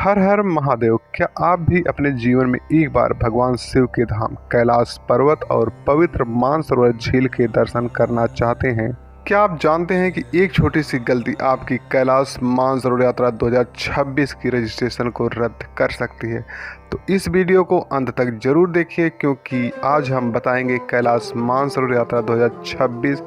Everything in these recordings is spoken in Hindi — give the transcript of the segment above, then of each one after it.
हर हर महादेव। क्या आप भी अपने जीवन में एक बार भगवान शिव के धाम कैलाश पर्वत और पवित्र मानसरोवर झील के दर्शन करना चाहते हैं? क्या आप जानते हैं कि एक छोटी सी गलती आपकी कैलाश मानसरोवर यात्रा 2026 की रजिस्ट्रेशन को रद्द कर सकती है? तो इस वीडियो को अंत तक जरूर देखिए, क्योंकि आज हम बताएंगे कैलाश मानसरोवर यात्रा 2026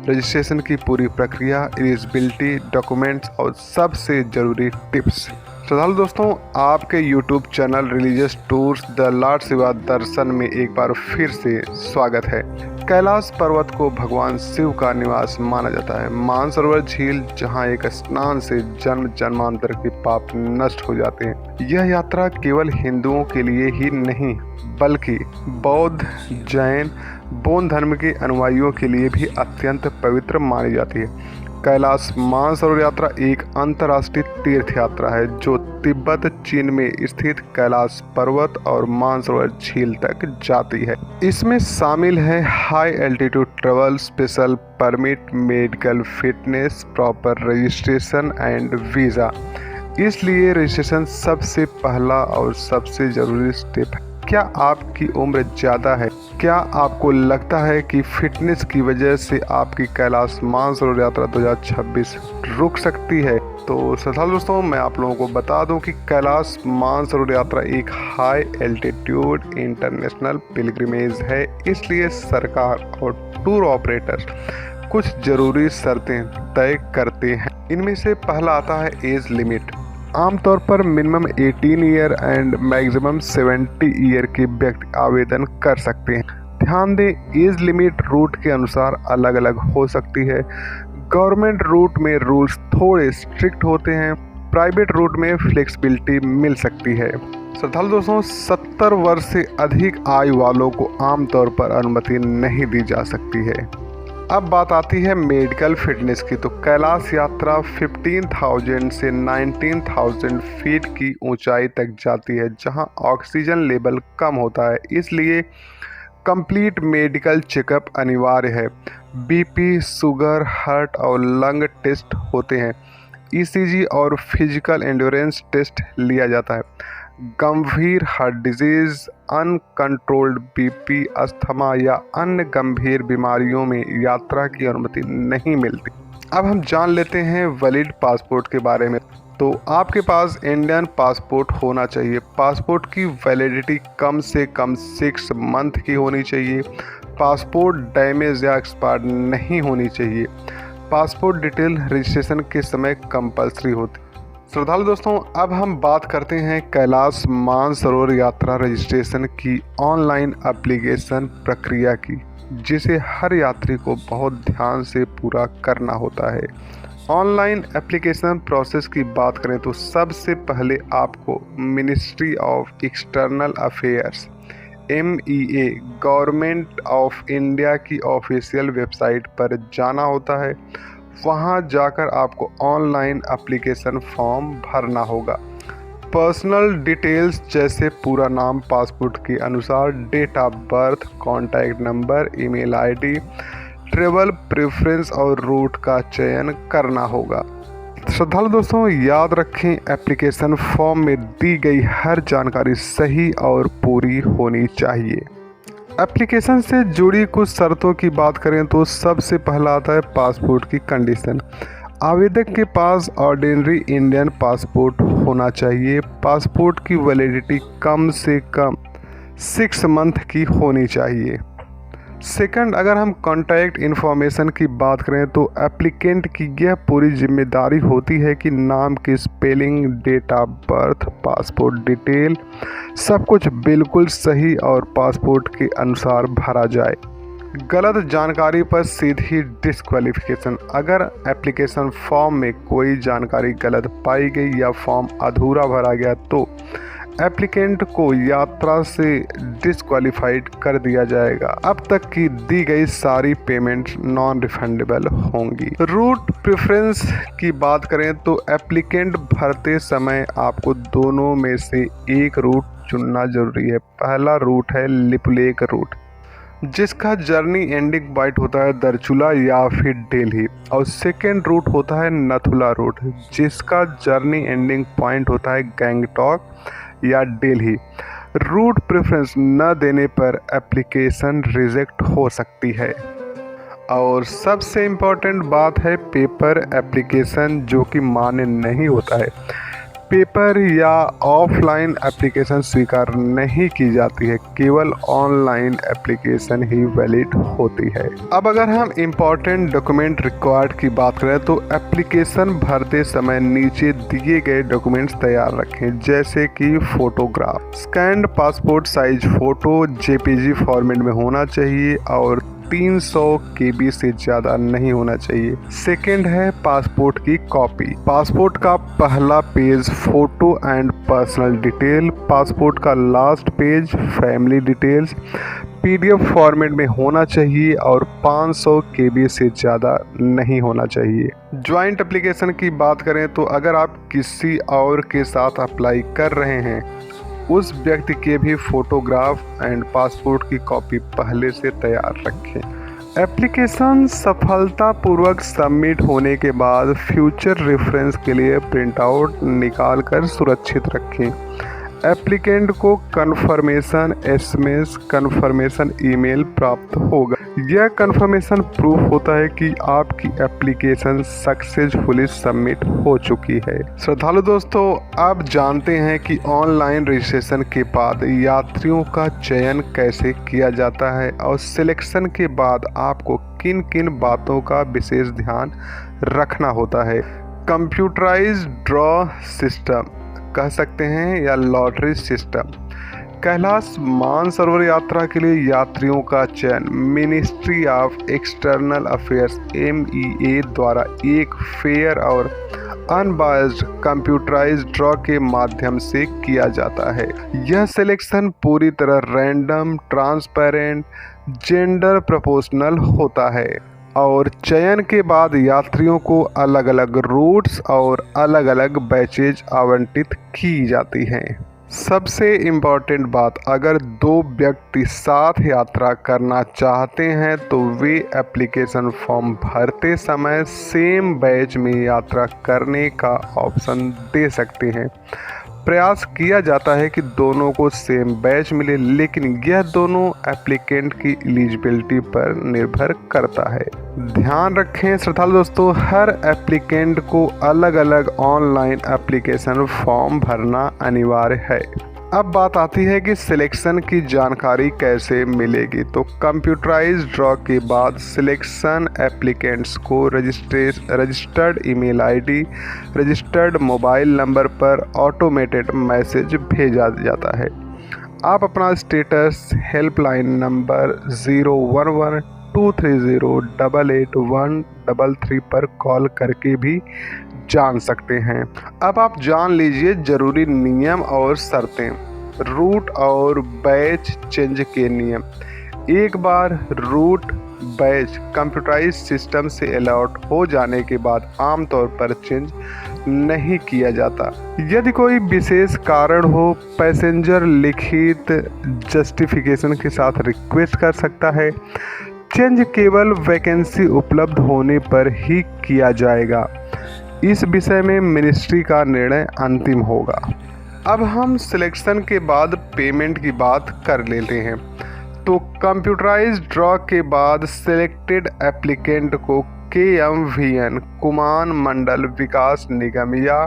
रजिस्ट्रेशन की पूरी प्रक्रिया, एलिजिबिलिटी, डॉक्यूमेंट्स और सबसे ज़रूरी टिप्स। श्रद्धालु दोस्तों, आपके YouTube channel religious tours the Lord Shiva दर्शन में एक बार फिर से स्वागत है। कैलाश पर्वत को भगवान शिव का निवास माना जाता है। मानसरोवर झील, जहां एक स्नान से जन्म जन्मांतर के पाप नष्ट हो जाते हैं। यह यात्रा केवल हिंदुओं के लिए ही नहीं, बल्कि बौद्ध, जैन, बौद्ध धर्म के अनुयायियों के लिए भी अत्यंत पवित्र मानी जाती है। कैलाश मानसरोवर यात्रा एक अंतर्राष्ट्रीय तीर्थ यात्रा है जो तिब्बत, चीन में स्थित कैलाश पर्वत और मानसरोवर झील तक जाती है। इसमें शामिल है high altitude travel, special permit, medical fitness, proper registration and visa. इसलिए रजिस्ट्रेशन सबसे पहला और सबसे ज़रूरी स्टेप है। क्या आपकी उम्र ज़्यादा है? क्या आपको लगता है कि फिटनेस की वजह से आपकी कैलाश मानसरोवर यात्रा 2026 रुक सकती है? तो श्रद्धालु दोस्तों, मैं आप लोगों को बता दूं कि कैलाश मानसरोवर यात्रा एक हाई एल्टीट्यूड इंटरनेशनल पिलग्रिमेज है। इसलिए सरकार और टूर ऑपरेटर्स कुछ ज़रूरी शर्तें तय करते हैं। इनमें से पहला आता है एज लिमिट। आमतौर पर minimum 18 year and maximum 70 year के व्यक्ति आवेदन कर सकते हैं। ध्यान दें, एज लिमिट रूट के अनुसार अलग अलग हो सकती है। गवर्नमेंट रूट में रूल्स थोड़े स्ट्रिक्ट होते हैं, प्राइवेट रूट में फ्लेक्सिबिलिटी मिल सकती है। श्रद्धालु दोस्तों, 70 वर्ष से अधिक आयु वालों को आमतौर पर अनुमति नहीं दी जा सकती है। अब बात आती है मेडिकल फिटनेस की। तो कैलाश यात्रा 15,000 से 19,000 फीट की ऊंचाई तक जाती है, जहां ऑक्सीजन लेवल कम होता है। इसलिए कंप्लीट मेडिकल चेकअप अनिवार्य है। बीपी, शुगर, हार्ट और लंग टेस्ट होते हैं। ईसीजी और फिजिकल एंड्योरेंस टेस्ट लिया जाता है। गंभीर heart disease, uncontrolled BP, asthma या अन्य गंभीर बीमारियों में यात्रा की अनुमति नहीं मिलती। अब हम जान लेते हैं वैलिड पासपोर्ट के बारे में। तो आपके पास इंडियन पासपोर्ट होना चाहिए। पासपोर्ट की वैलिडिटी कम से कम 6 मंथ की होनी चाहिए। पासपोर्ट डैमेज या एक्सपायर्ड नहीं होनी चाहिए। पासपोर्ट डिटेल रजिस्ट्रेशन के समय कंपलसरी होती है। श्रद्धालु दोस्तों, अब हम बात करते हैं कैलाश मानसरोवर यात्रा रजिस्ट्रेशन की ऑनलाइन एप्लीकेशन प्रक्रिया की, जिसे हर यात्री को बहुत ध्यान से पूरा करना होता है। ऑनलाइन एप्लीकेशन प्रोसेस की बात करें तो सबसे पहले आपको ministry of external affairs MEA government of India की ऑफिशियल वेबसाइट पर जाना होता है। वहां जाकर आपको ऑनलाइन एप्लीकेशन फॉर्म भरना होगा। पर्सनल डिटेल्स जैसे पूरा नाम, पासपोर्ट के अनुसार date of birth, contact number, email ID, travel preference और रूट का चयन करना होगा। श्रद्धालु दोस्तों, याद रखें, एप्लीकेशन फॉर्म में दी गई हर जानकारी सही और पूरी होनी चाहिए। एप्लीकेशन से जुड़ी कुछ शर्तों की बात करें तो सबसे पहला आता है पासपोर्ट की कंडीशन। आवेदक के पास ऑर्डिनरी इंडियन पासपोर्ट होना चाहिए। पासपोर्ट की वैलिडिटी कम से कम 6 मंथ की होनी चाहिए। सेकंड, अगर हम कॉन्टैक्ट इन्फॉर्मेशन की बात करें तो एप्लीकेंट की यह पूरी जिम्मेदारी होती है कि नाम की spelling, date of birth, passport detail सब कुछ बिल्कुल सही और पासपोर्ट के अनुसार भरा जाए। गलत जानकारी पर सीधी डिस्क्वालिफिकेशन। अगर एप्लीकेशन फॉर्म में कोई जानकारी गलत पाई गई या फॉर्म अधूरा भरा गया तो एप्लीकेंट को यात्रा से डिस्क्वालीफाइड कर दिया जाएगा। अब तक की दी गई सारी पेमेंट नॉन रिफंडेबल होंगी। रूट प्रेफरेंस की बात करें तो एप्लीकेंट भरते समय आपको दोनों में से एक रूट चुनना जरूरी है। पहला रूट है लिपुलेख रूट। जिसका जर्नी एंडिंग पॉइंट होता है दरचुला या फिर दिल्ली, और सेकेंड रूट होता है नथुला रूट, जिसका जर्नी एंडिंग पॉइंट होता है गैंगटॉक या दिल्ली। रूट प्रेफरेंस न देने पर एप्लीकेशन रिजेक्ट हो सकती है। और सबसे इम्पोर्टेंट बात है पेपर एप्लीकेशन, जो कि मान्य नहीं होता है। पेपर या ऑफलाइन एप्लीकेशन स्वीकार नहीं की जाती है, केवल ऑनलाइन एप्लीकेशन ही वैलिड होती है। अब अगर हम इम्पॉर्टेंट डॉक्यूमेंट रिक्वायर्ड की बात करें तो एप्लीकेशन भरते समय नीचे दिए गए डॉक्यूमेंट्स तैयार रखें, जैसे कि photograph, scanned passport size photo JPG format में होना चाहिए और 300 KB से ज़्यादा नहीं होना चाहिए। सेकेंड है पासपोर्ट की कॉपी, पासपोर्ट का पहला page photo and personal detail, passport का last page family details PDF format में होना चाहिए और 500 KB से ज़्यादा नहीं होना चाहिए। ज्वाइंट एप्लीकेशन की बात करें तो अगर आप किसी और के साथ अप्लाई कर रहे हैं, उस व्यक्ति के भी फोटोग्राफ एंड पासपोर्ट की कॉपी पहले से तैयार रखें। एप्लीकेशन सफलतापूर्वक सबमिट होने के बाद फ्यूचर रेफरेंस के लिए प्रिंट आउट निकाल कर सुरक्षित रखें। एप्लीकेंट को कंफर्मेशन SMS, कंफर्मेशन ईमेल प्राप्त होगा। यह कंफर्मेशन प्रूफ होता है कि आपकी एप्लीकेशन सक्सेसफुली सबमिट हो चुकी है। श्रद्धालु दोस्तों, आप जानते हैं कि ऑनलाइन रजिस्ट्रेशन के बाद यात्रियों का चयन कैसे किया जाता है और सिलेक्शन के बाद आपको किन किन बातों का विशेष ध्यान रखना होता है। कंप्यूटराइज्ड ड्रॉ सिस्टम कह सकते हैं या लॉटरी सिस्टम। कैलाश मानसरोवर यात्रा के लिए यात्रियों का चयन ministry of external affairs MEA द्वारा एक फेयर और अनबायस्ड कंप्यूटराइज्ड ड्रॉ के माध्यम से किया जाता है। यह सिलेक्शन पूरी तरह रैंडम, ट्रांसपेरेंट, जेंडर प्रोपोर्शनल होता है और चयन के बाद यात्रियों को अलग अलग रूट्स और अलग अलग बैचेज आवंटित की जाती हैं। सबसे इम्पॉर्टेंट बात, अगर 2 व्यक्ति साथ यात्रा करना चाहते हैं तो वे एप्लीकेशन फॉर्म भरते समय सेम बैच में यात्रा करने का ऑप्शन दे सकते हैं। प्रयास किया जाता है कि दोनों को सेम बैच मिले, लेकिन यह दोनों एप्लीकेंट की एलिजिबिलिटी पर निर्भर करता है। ध्यान रखें श्रद्धालु दोस्तों, हर एप्लीकेंट को अलग अलग ऑनलाइन एप्लीकेशन फॉर्म भरना अनिवार्य है। अब बात आती है कि सिलेक्शन की जानकारी कैसे मिलेगी। तो कंप्यूटराइज्ड ड्रॉ के बाद सिलेक्शन एप्लीकेंट्स को registered email ID, registered mobile number पर ऑटोमेटेड मैसेज भेजा जाता है। आप अपना स्टेटस हेल्पलाइन नंबर 011-230-88133 पर कॉल करके भी जान सकते हैं। अब आप जान लीजिए जरूरी नियम और शर्तें। रूट और बैच चेंज के नियम। एक बार रूट बैच कंप्यूटराइज्ड सिस्टम से अलॉट हो जाने के बाद आमतौर पर चेंज नहीं किया जाता। यदि कोई विशेष कारण हो, पैसेंजर लिखित जस्टिफिकेशन के साथ रिक्वेस्ट कर सकता है। चेंज केवल वैकेंसी उपलब्ध होने पर ही किया जाएगा। इस विषय में मिनिस्ट्री का निर्णय अंतिम होगा। अब हम सिलेक्शन के बाद पेमेंट की बात कर लेते हैं। तो कंप्यूटराइज्ड ड्रॉ के बाद सिलेक्टेड एप्लीकेंट को KMVN कुमान मंडल विकास निगम या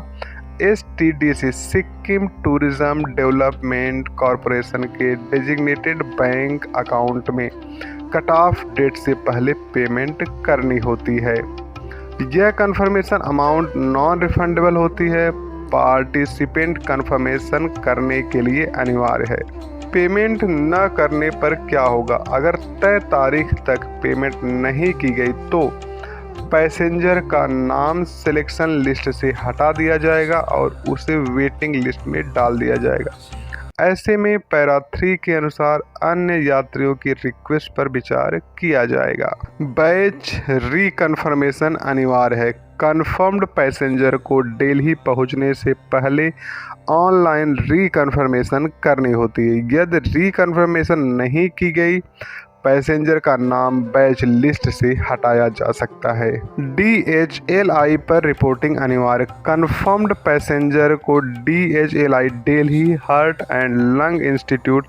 STDC Sikkim tourism development corporation के डेजिग्नेटेड बैंक अकाउंट में कट ऑफ डेट से पहले पेमेंट करनी होती है। यह कंफर्मेशन अमाउंट नॉन रिफंडेबल होती है। पार्टिसिपेंट कंफर्मेशन करने के लिए अनिवार्य है। पेमेंट न करने पर क्या होगा? अगर तय तारीख तक पेमेंट नहीं की गई तो पैसेंजर का नाम सिलेक्शन लिस्ट से हटा दिया जाएगा और उसे वेटिंग लिस्ट में डाल दिया जाएगा। ऐसे में पैरा 3 के अनुसार अन्य यात्रियों की रिक्वेस्ट पर विचार किया जाएगा। बैच रिकन्फर्मेशन अनिवार्य है। कंफर्म्ड पैसेंजर को दिल्ली पहुंचने से पहले ऑनलाइन रिकन्फर्मेशन करनी होती है। यदि रिकन्फर्मेशन नहीं की गई, पैसेंजर का नाम बैच लिस्ट से हटाया जा सकता है। DHLI पर रिपोर्टिंग अनिवार्य। कन्फर्म्ड पैसेंजर को DHLI Delhi heart and lung institute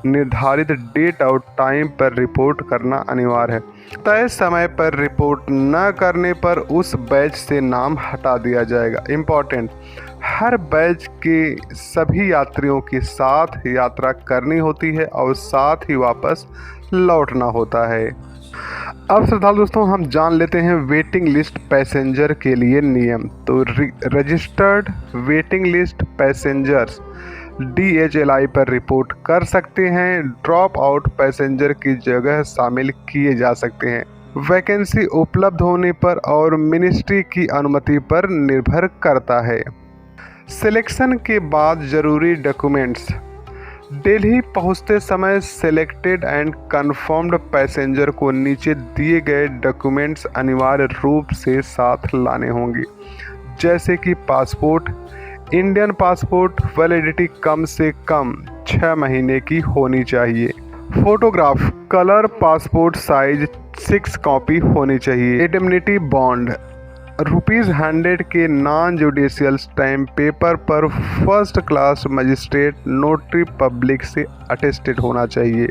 निर्धारित डेट और टाइम पर रिपोर्ट करना अनिवार्य है। तय समय पर रिपोर्ट न करने पर उस बैच से नाम हटा दिया जाएगा। इम्पॉर्टेंट, हर बैच के सभी यात्रियों के साथ यात्रा करनी होती है और साथ ही वापस लौटना होता है। अब श्रद्धालु दोस्तों, हम जान लेते हैं वेटिंग लिस्ट पैसेंजर के लिए नियम। तो registered waiting list passengers DHLI पर रिपोर्ट कर सकते हैं। ड्रॉप आउट पैसेंजर की जगह शामिल किए जा सकते हैं। वैकेंसी उपलब्ध होने पर और मिनिस्ट्री की अनुमति पर निर्भर करता है। सिलेक्शन के बाद जरूरी डॉक्यूमेंट्स। दिल्ली पहुंचते समय सिलेक्टेड एंड कंफर्म्ड पैसेंजर को नीचे दिए गए डॉक्यूमेंट्स अनिवार्य रूप से साथ लाने होंगे, जैसे कि पासपोर्ट, इंडियन पासपोर्ट, वैलिडिटी कम से कम 6 महीने की होनी चाहिए। Photograph, colour passport size 6 copy होनी चाहिए। इंडेमनिटी बॉन्ड ₹100 के नॉन जुडिशियल स्टैम्प पेपर पर first class magistrate notary public से अटेस्टेड होना चाहिए।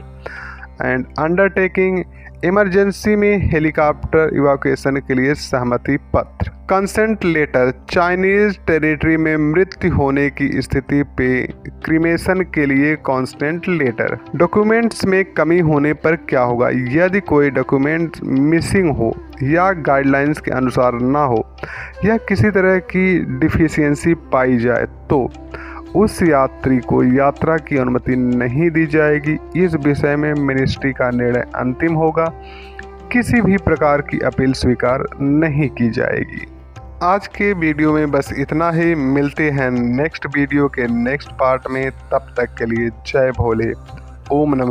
एंड अंडरटेकिंग, इमरजेंसी में हेलीकॉप्टर इवैक्यूएशन के लिए सहमति पत्र। कंसेंट लेटर, चाइनीज टेरिटरी में मृत्यु होने की स्थिति पे क्रीमेशन के लिए कंसेंट लेटर। डॉक्यूमेंट्स में कमी होने पर क्या होगा? यदि कोई डॉक्यूमेंट मिसिंग हो या गाइडलाइंस के अनुसार ना हो या किसी तरह की डिफिशियंसी पाई जाए तो उस यात्री को यात्रा की अनुमति नहीं दी जाएगी। इस विषय में मिनिस्ट्री का निर्णय अंतिम होगा। किसी भी प्रकार की अपील स्वीकार नहीं की जाएगी। आज के वीडियो में बस इतना ही। मिलते हैं नेक्स्ट वीडियो के नेक्स्ट पार्ट में। तब तक के लिए जय भोले, ओम नमः।